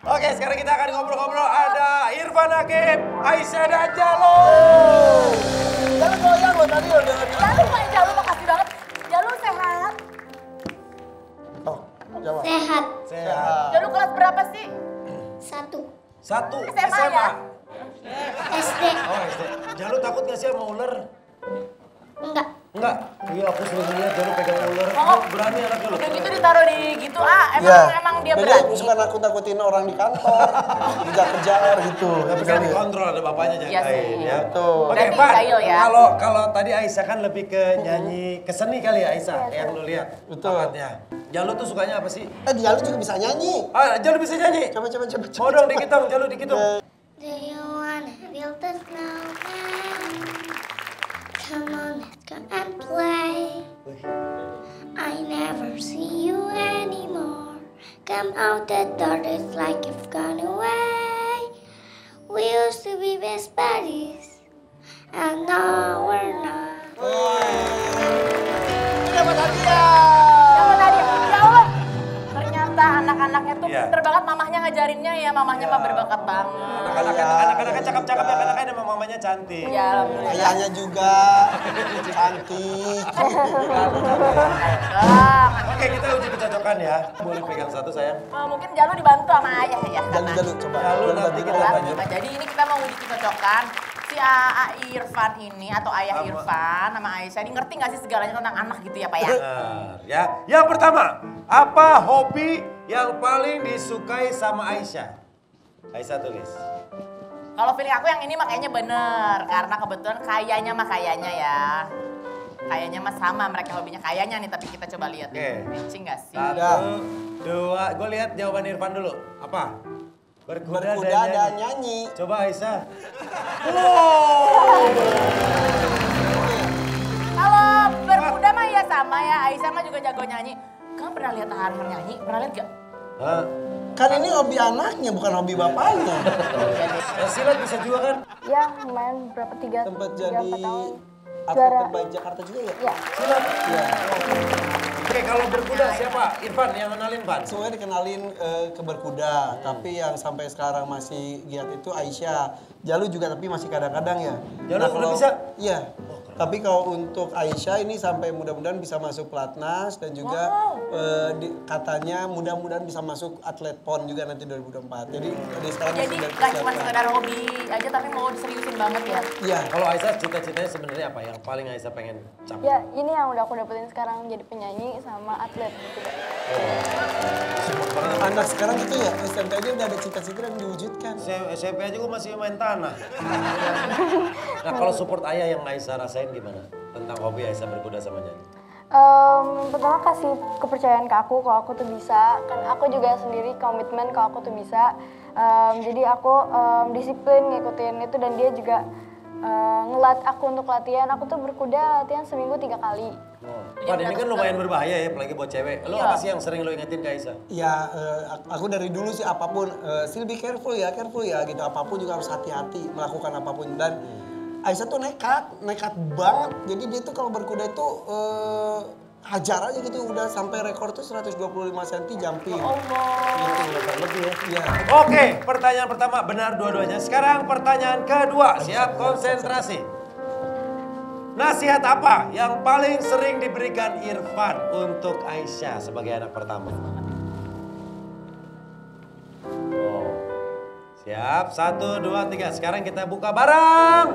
Oke, sekarang kita akan ngobrol-ngobrol. Ada Irfan Hakim, Aisyah dan Jalo. Jalu goyang loh tadi udah. Jalu makasih banget. Jalu sehat. Oh, jawab. Sehat. Sehat. Jalu kelas berapa sih? 1. Satu, SMA ya? SD. Oh, SD. Jalo takut gak sih sama ular? Enggak. Enggak. Iya, aku sering lihat Jalo pegang ular. Oh. Berani anaknya loh. Udah gitu ditaruh di gitu emang dia Jadi berani. suka nakut-nakutin orang di kantor, kejar-kejar gitu. Tapi kan dikontrol, ada bapaknya Iya sih. jagain ya. Betul. Oke, Berarti Pan. jahil ya? Kalau tadi Aisyah kan lebih ke nyanyi, ke seni kali ya Aisyah yang lu lihat. Betul. Bakatnya. Jalo tuh sukanya apa sih? Jalu juga bisa nyanyi. Ah, Jalo bisa nyanyi. Coba. Mau dong dikit dong, Jalo dikit dong. Do you wanna build a snowman? Come on, let's go and play. I never see you anymore. Come out the door, it's like you've gone away. We used to be best buddies, and now we're not. Dapat hadiah. Jangan tadi. Ya Allah. Ternyata anak-anaknya tuh Iya. pinter banget mamahnya ngajarinnya ya. Mamahnya mah berbakat banget. Anak-anaknya cakep-cakep ya, karena kan emang mamanya cantik. Ya alhamdulillah. Ayahnya juga cantik. Oke, kita uji kecocokan ya. Boleh pegang satu sayang. Mungkin Jalu dibantu sama ayah ya. Jalu coba. Jalu nanti kita Berat, lanjut. jadi ini kita mau uji kecocokan si AA Irfan ini atau ayah Sama. Irfan sama Aisyah ini ngerti nggak sih segalanya tentang anak gitu ya Pak ya? Benar, ya. Yang pertama, apa hobi yang paling disukai sama Aisyah? Aisyah tulis. Kalau feeling aku yang ini mah kayaknya bener karena kebetulan kayaknya ya. Kayaknya mah sama mereka hobinya kayaknya nih tapi kita coba lihat Oke. matching nggak sih? Satu, dua, gue lihat jawaban Irfan dulu. Apa? Berkuda, Dan nyanyi. Coba Aisyah. Kalau berkuda mah ya sama ya, Aisyah mah juga jago nyanyi. Kamu pernah lihat Harhan nyanyi? Pernah lihat gak? Hah? Kan ini hobi anaknya bukan hobi bapaknya. Silat bisa juga kan? Ya, lumayan berapa tiga Tempat 4 jadi tahun. atlet Juara. terbaik Jakarta juga ya? Ya, Silat. Iya. Oke, kalau berkuda siapa? Irfan yang kenalin, Pan. Semuanya dikenalin ke berkuda, tapi yang sampai sekarang masih giat itu Aisyah. Jalu juga tapi masih kadang-kadang ya. Jalu udah bisa? Iya. Tapi kalau untuk Aisyah ini sampai mudah-mudahan bisa masuk pelatnas dan juga katanya mudah-mudahan bisa masuk atlet PON juga nanti 2024. Jadi dari sekarang Jadi sudah gak cuma disiapkan. sekedar hobi aja tapi mau diseriusin banget ya. Iya. Kalau Aisyah cita-citanya sebenarnya apa? Yang paling Aisyah pengen capai? ya ini yang udah aku dapetin sekarang jadi penyanyi sama atlet gitu. Support banget. Anak sekarang gitu ya, SMP aja udah ada cita-cita yang diwujudkan. SMP aja gue masih main tanah. Nah, kalau support ayah yang Aisyah rasain gimana? Tentang hobi Aisyah berkuda sama nyanyi? Pertama kasih kepercayaan ke aku kalau aku tuh bisa. Kan aku juga sendiri komitmen kalau aku tuh bisa. Jadi aku disiplin ngikutin itu dan dia juga ngelat aku untuk latihan. Aku tuh berkuda latihan seminggu 3 kali. Pan, ini kan lumayan berbahaya ya, apalagi buat cewek. Lo apa sih yang sering lo ingetin ke Aisyah? Ya, aku dari dulu sih apapun, still be careful ya gitu. Apapun juga harus hati-hati melakukan apapun. Dan Aisyah tuh nekat banget. Jadi dia tuh kalau berkuda itu hajar aja gitu. Udah sampai rekor tuh 125 cm jumping. Gitu, lebih ya. Iya. Oke, pertanyaan pertama benar dua-duanya. Sekarang pertanyaan kedua, siap konsentrasi. Nasihat apa yang paling sering diberikan Irfan untuk Aisyah sebagai anak pertama? Oh, siap, 1, 2, 3. Sekarang kita buka bareng.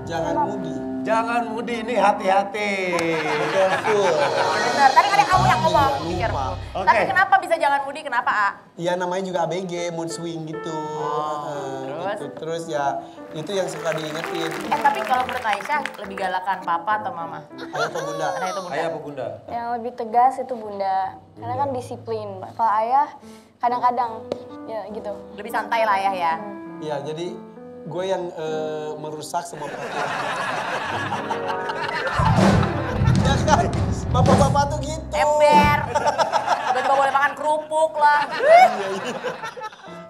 Jangan mudi. Jangan mudi, ini hati-hati. Careful. Bener, tadi kan kamu yang ngomong. Lupa. Pikir. Oke. Tapi kenapa bisa jangan mudi, kenapa A? Iya namanya juga ABG, mood swing gitu. terus? Gitu. Terus ya itu yang suka diingetin. Tapi kalau menurut Aisyah lebih galakan papa atau mama? Ayah atau bunda? Ada itu bunda. Ayah apa bunda? Yang lebih tegas itu bunda. Karena kan disiplin. Kalau ayah kadang-kadang ya gitu. Lebih santai lah ayah ya. Iya jadi gue yang merusak semua peraturan. Ya kan, bapak-bapak tuh gitu. Ember. Tiba-tiba boleh makan kerupuk lah.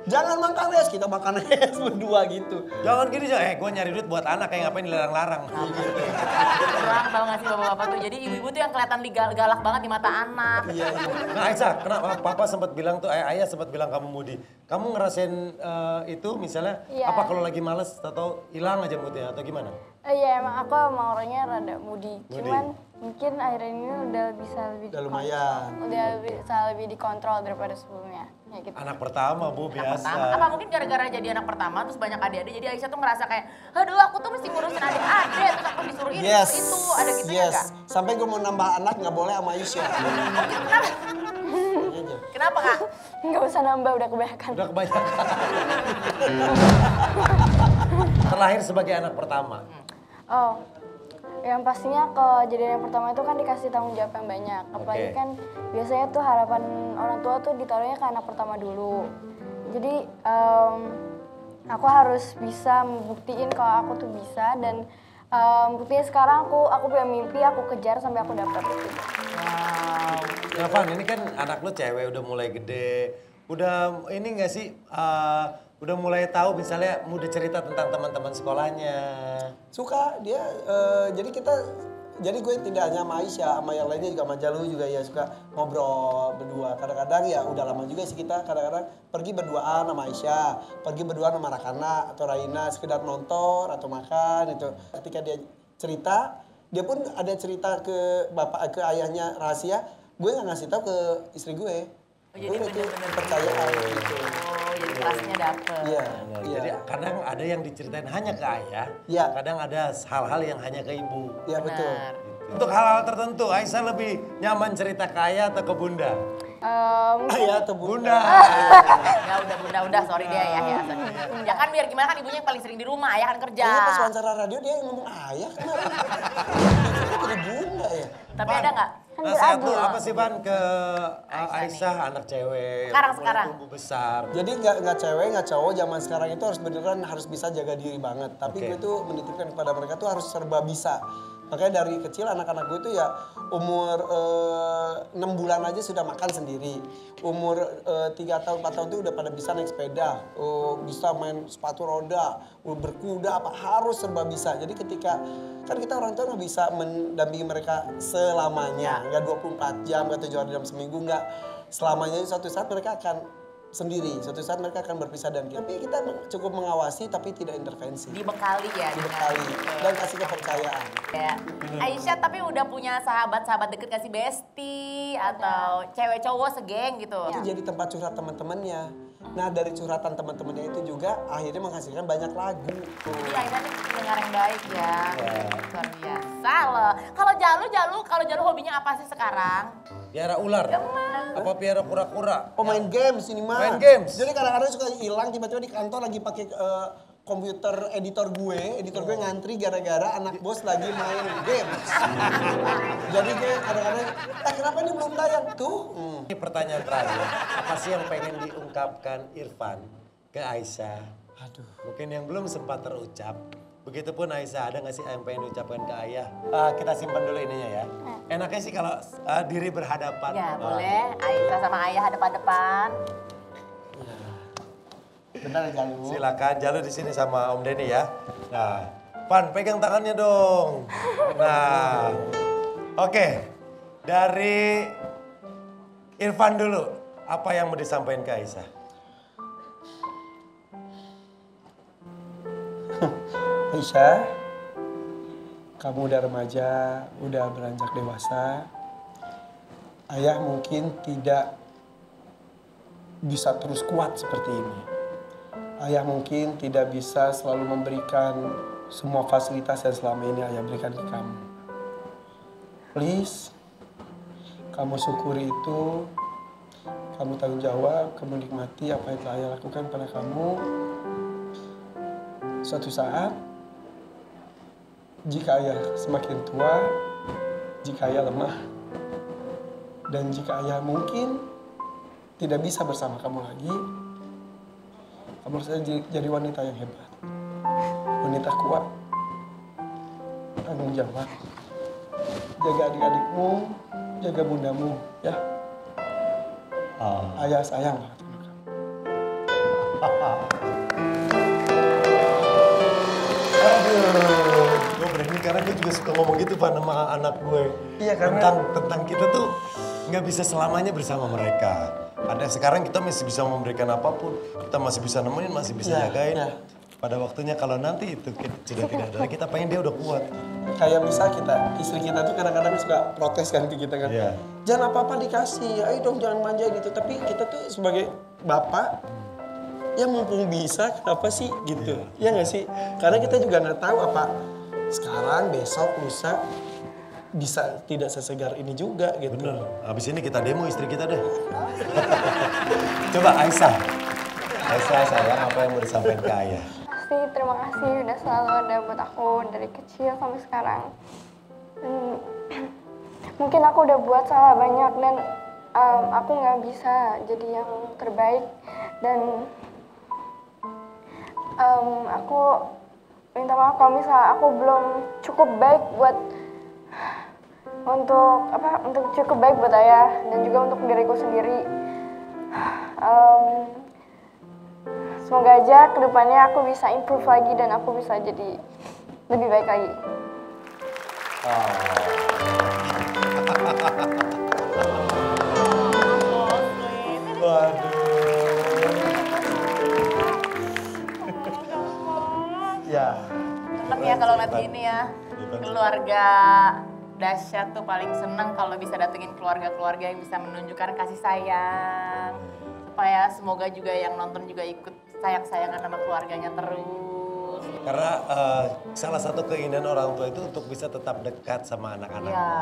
Jangan makan es, kita makan es berdua gitu. Jangan gini, gue nyari duit buat anak kayak ngapain dilarang-larang. Kurang tau gak sih bapak-bapak tuh. Jadi ibu-ibu tuh yang kelihatan galak banget di mata anak. Iya. Nah Aisyah, kenapa papa sempat bilang tuh, ayah sempat bilang kamu moody. Kamu ngerasain itu misalnya, Iya. apa kalau lagi males atau hilang aja moodnya atau gimana? Iya emang aku emang orangnya rada moody. Cuman mungkin akhirnya ini udah bisa lebih Udah lumayan. Udah bisa lebih dikontrol daripada sebelumnya. Ya gitu. Anak pertama Bu, biasa. Apa mungkin gara-gara jadi anak pertama terus banyak adik-adik jadi Aisyah tuh ngerasa kayak aduh aku tuh mesti ngurusin adik-adik terus aku disuruh ini Yes. disuruh itu ada gitu ya Yes. enggak? Sampai gue mau nambah anak nggak boleh sama Aisyah. Kenapa? Kenapa Kak? Nggak usah nambah, udah kebanyakan. Udah kebanyakan. Terlahir sebagai anak pertama. Oh, yang pastinya kejadian yang pertama itu kan dikasih tanggung jawab yang banyak. Apalagi Oke. kan biasanya tuh harapan orang tua tuh ditaruhnya ke anak pertama dulu. Jadi aku harus bisa membuktiin kalau aku tuh bisa dan buktinya sekarang aku punya mimpi, aku kejar sampai aku dapat itu. Nah Van, ini kan anak lu cewek udah mulai gede. Udah ini gak sih, udah mulai tahu misalnya mudah cerita tentang teman-teman sekolahnya. Suka dia, jadi gue tidak hanya sama Aisyah, sama yang lainnya juga sama Jalu juga ya suka ngobrol berdua. Kadang-kadang ya udah lama juga sih kita kadang-kadang pergi berduaan sama Aisyah, pergi berduaan sama Rakana atau Raina sekedar nonton atau makan itu. Ketika dia cerita, dia pun ada cerita ke bapak, ke ayahnya rahasia, gue nggak ngasih tahu ke istri gue. Jadi Gue itu bener-bener kepercayaan gitu. Oh, jadi trustnya dapet. Iya, Nah, iya. Jadi kadang ada yang diceritain hanya ke ayah, Iya. kadang ada hal-hal yang hanya ke ibu. Iya betul. Benar. Untuk hal-hal tertentu, Aisyah lebih nyaman cerita ke ayah atau ke bunda? Ayah atau bunda. Ya udah sorry dia ya. Ya kan biar gimana kan ibunya yang paling sering di rumah, ayah kan kerja. Kayaknya pas wawancara radio dia ngomong ayah kenapa? Itu jadi bunda ya. Tapi ada nggak? Nasihat lu apa sih Van ke Aisyah, anak cewek yang Sekarang. tumbuh besar? Jadi nggak cewek nggak cowok zaman sekarang itu harus beneran harus bisa jaga diri banget. Tapi Oke. gue tuh menitipkan kepada mereka tuh harus serba bisa. Makanya dari kecil anak-anak gue tuh ya umur 6 bulan aja sudah makan sendiri. Umur 3 tahun 4 tahun tuh udah pada bisa naik sepeda, bisa main sepatu roda, berkuda apa harus serba bisa. Jadi ketika kan kita orang tua nggak bisa mendampingi mereka selamanya, nggak 24 jam, nggak 7 hari dalam seminggu, nggak selamanya. Suatu saat mereka akan sendiri, suatu saat mereka akan berpisah dan tapi kita cukup mengawasi tapi tidak intervensi. Dibekali ya. Dibekali dan kasih kepercayaan. Ya. Aisyah tapi udah punya sahabat-sahabat deket kasih bestie atau cewek cowok segeng gitu. Itu jadi tempat curhat teman-temannya. Nah dari curhatan teman-temannya itu juga akhirnya menghasilkan banyak lagu. Jadi Aisyah nih pendengar yang baik ya. Luar biasa loh. Kalau Jalu hobinya apa sih sekarang? Piara ular? Apa piara kura-kura? Oh main games ini mah. Main games? Jadi kadang-kadang suka hilang tiba-tiba di kantor lagi pakai komputer editor gue ngantri gara-gara anak bos lagi main games. Jadi gue kadang-kadang, kenapa ini belum tayang? Tuh. Ini pertanyaan terakhir, apa sih yang pengen diungkapkan Irfan ke Aisyah? Aduh. Mungkin yang belum sempat terucap. Begitupun Aisyah, ada nggak sih yang pengen diucapkan ke ayah? Kita simpan dulu ininya ya. Enaknya sih kalau diri berhadapan. Ya boleh, Aisyah sama ayah hadap-hadapan. Benar Jalu. Silakan, Jalu di sini sama Om Denny ya. Nah, Van pegang tangannya dong. Nah, oke. Dari Irfan dulu, apa yang mau disampaikan ke Aisyah? Aisyah, kamu udah remaja, udah beranjak dewasa. Ayah mungkin tidak bisa terus kuat seperti ini. Ayah mungkin tidak bisa selalu memberikan semua fasilitas yang selama ini ayah berikan ke kamu. Please, kamu syukuri itu, kamu tanggung jawab, kamu nikmati apa yang telah ayah lakukan pada kamu. Suatu saat, jika ayah semakin tua, jika ayah lemah, dan jika ayah mungkin tidak bisa bersama kamu lagi, kamu harus jadi wanita yang hebat. Wanita kuat, tanggung jawab, jaga adik-adikmu, jaga bundamu, ya. Ayah sayang. Aduh, gue berani karena gue juga suka ngomong gitu Pak sama anak gue. Iya, karena- tentang kita tuh nggak bisa selamanya bersama mereka. Ada sekarang kita masih bisa memberikan apapun, kita masih bisa nemenin, masih bisa Iya, jagain. iya. Pada waktunya kalau nanti itu sudah tidak ada, kita pengen dia udah kuat. Kayak misal istri kita tuh kadang-kadang suka protes kan ke kita kan. Iya. Jangan apa-apa dikasih, ayo dong jangan manja gitu. Tapi kita tuh sebagai bapak, ya mumpung bisa kenapa sih gitu. Ya nggak sih? Karena kita juga nggak tahu apa sekarang, besok, lusa bisa tidak sesegar ini juga gitu. Bener, habis ini kita demo istri kita deh. Coba Aisyah. Aisyah sayang apa yang mau disampaikan ke ayah? Pasti terima kasih udah selalu ada buat aku dari kecil sampai sekarang. Dan mungkin aku udah buat salah banyak dan aku nggak bisa jadi yang terbaik dan aku minta maaf kalau misalnya aku belum cukup baik untuk cukup baik buat ayah dan juga untuk diriku sendiri. Semoga aja kedepannya aku bisa improve lagi dan aku bisa jadi lebih baik lagi. Ya. Seneng ya kalau lihat gini ya. Keluarga dahsyat tuh paling seneng kalau bisa datengin keluarga-keluarga yang bisa menunjukkan kasih sayang. Supaya semoga juga yang nonton juga ikut sayang-sayangan sama keluarganya terus. Karena salah satu keinginan orang tua itu untuk bisa tetap dekat sama anak-anak. Iya.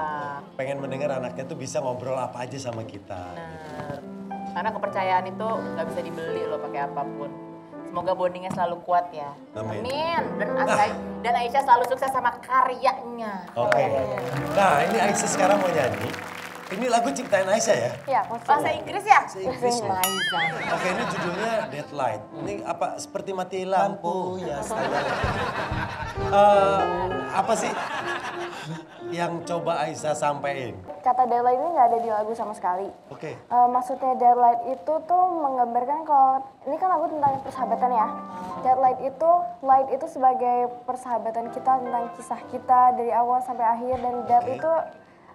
Pengen mendengar anaknya tuh bisa ngobrol apa aja sama kita. Bener. Karena kepercayaan itu nggak bisa dibeli loh pakai apapun. Semoga bondingnya selalu kuat ya. Amin. Dan Aisyah selalu sukses sama karyanya. Oke. Nah ini Aisyah sekarang mau nyanyi. Ini lagu ciptaan Aisyah ya? Ya, pasti. Bahasa Inggris ya? Bahasa Inggris ya? Liza. Oke ini judulnya Deadlight. Ini apa seperti mati lampu. Ya sayang. Apa sih yang coba Aisyah sampein? Kata deadline ini nggak ada di lagu sama sekali. Oke. Maksudnya deadline itu tuh menggambarkan kalau ini kan lagu tentang persahabatan ya. Deadline itu light itu sebagai persahabatan kita tentang kisah kita dari awal sampai akhir dan dead Oke. itu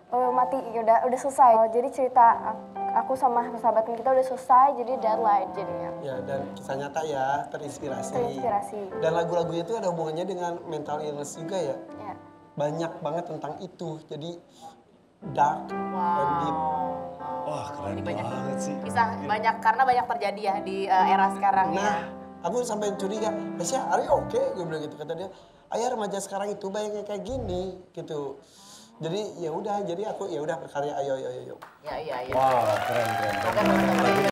mati udah selesai. Jadi cerita aku sama persahabatan kita udah selesai jadi deadline jadinya. Ya dan kisah nyata ya, terinspirasi. Terinspirasi. Dan lagu-lagunya itu ada hubungannya dengan mental illness juga ya. Ya. Banyak banget tentang itu. Jadi dark and deep. Wah keren Ini banyak banget sih. Kisah banyak karena banyak terjadi ya di era sekarang ya. Nah, aku sampai curiga, Aisyah, Ari oke? Gue bilang gitu, kata dia, ayah remaja sekarang itu bayangnya kayak gini, gitu. Jadi ya udah, jadi aku ya udah berkarya, ayo. Ya. Wah keren. Semoga teman-teman